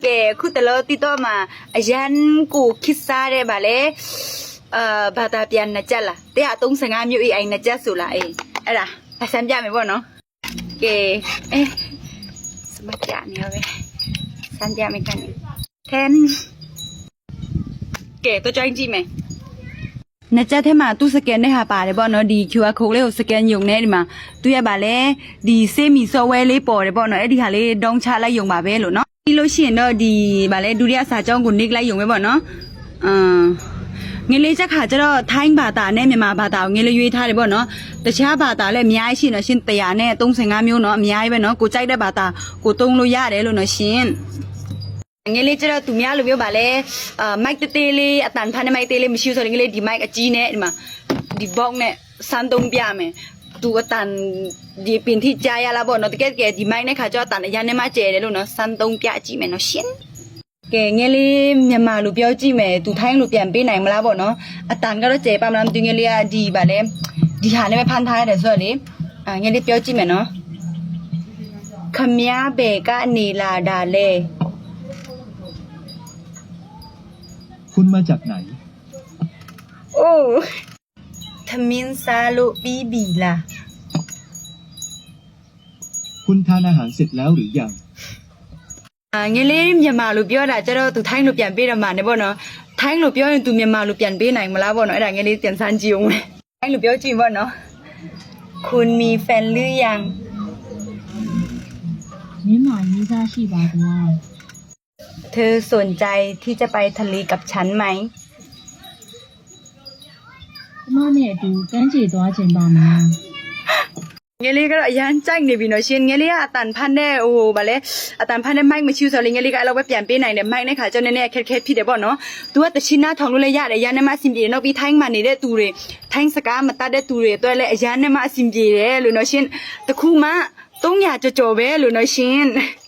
ကဲခုတလို့တီတော့မှာအရန်ကိုခစ်စားတယ်ဗာလေဘာသာပြန်နှစ်ချက်လား135မြို့အိမ်နှစ်ချက်ဆိုလားအေးအဲ့ဒါအစမ်းပြမယ်ပေါ့နော်ကဲစမပြနေရောပဲစမ်းပြမယ်ကန်10ကဲတော့ကြိုင်းကြည့်မယ်နှစ်ချက်ထဲမှာသူစကန်နဲ့ဟာပါတယ်ပေါ့နော်ဒီ QR code လေးကိုစကန်ယုံနေဒီမှာသူရပါလေဒီစေးမီ software လေးပေါ်တယ်ပေါ့နော်အဲ့ဒီဟာလေးဒုံချလိုက်ယုံပါပဲလို့နော်ပြီးလို့ရှိရင်တော့ဒီဗာလဲဒုတိယစာကြောင်းကို nick လိုက်ယုံပဲပေါ့နော်ငွေလေးချက်ခါကျတော့ထိုင်းဘာသာနဲ့မြန်မာဘာသာကိုငွေလေးရွေးထားတယ်ပေါ့နော်တခြားဘာသာလည်းအများကြီးရှိနော်ရှင်100နဲ့35မျိုးနော်အများကြီးပဲနော်ကိုကြိုက်တဲ့ဘာသာကိုသုံးလို့ရတယ်လို့နော်ရှင်ငွေလေးကျတော့သူများလိုမျိုးဗာလဲမိုက်တေးလေးအတန်ဖန်နဲ့မိုက်တေးလေးမရှိဘူးဆိုရင်ငွေလေးဒီမိုက်အကြီးနဲ့ဒီမှာဒီ box နဲ့စမ်းသုံးပြမယ်သူအတန်ဒီပင်ထိကြားရလားပေါ့နော်တကယ်ဒီမိုက်နဲ့ခါကျတော့အတန်အရန်နဲ့မှကျဲတယ်လို့နော်စမ်းသုံးပြကြည့်မယ်နော်ရှင်ကဲငယ်လေးမြန်မာလူပြောကြည့်မယ်သူထိုင်းလူပြန်ပေးနိုင်မလားပေါ့နော်အတန်ကတော့ကျဲပါမလားသူငယ်လေးကဒီဗာလဲဒီဟာနဲ့ပဲဖန်ထားရတယ်ဆိုတော့လေငယ်လေးပြောကြည့်မယ်နော်ခမည်းဘယ်ကနေလာတာလဲคุณมาจากไหนโอ้ทมินซาลุปีบีล่ะคุณทานอาหารเสร็จแล้วหรือยังငယ်လေးမြန်မာလူပြောတာကျတော့သူထိုင်းလူပြန်ပေးတော့မှာနေပေါ့နော်ထိုင်းလူပြောရင်သူမြန်မာလူပြန်ပေးနိုင်မလားပေါ့နော်အဲ့ဒါငယ်လေးပြန်စမ်းကြည့်အောင်ထိုင်းလူပြောကြည့်ပေါ့နော်คุณมีแฟนหรือยังမင်းမရေးစားရှိပါသလားเธอสนใจที่จะไปทะเลกับฉันไหมကျမနဲ့အတူကမ်းခြေသွားခြင်းပါမလားငယ်လေးကတော့အရန်ကြိုက်နေပြီနော်ရှင်ငယ်လေးကအတန်ဖန်နဲ့ဟိုဗာလဲအတန်ဖန်နဲ့မိုက်မရှိဘူးဆိုတော့ငယ်လေးကအဲ့လိုပဲပြန်ပေးနိုင်တယ်မိုက်နဲ့ခါကျတော့နည်းနည်းခက်ခဲဖြစ်တယ်ပေါ့နော်။ तू ကတချင်းနာထောင်လို့လည်းရတယ်ရန်နဲ့မှအဆင်ပြေတယ်နောက်ပြီးထိုင်းမှနေတဲ့သူတွေထိုင်းစကားမတတ်တဲ့သူတွေအတွက်လည်းအရန်နဲ့မှအဆင်ပြေတယ်လို့နော်ရှင်တခုမှ300ကျော်ကျော်ပဲလို့နော်ရှင်။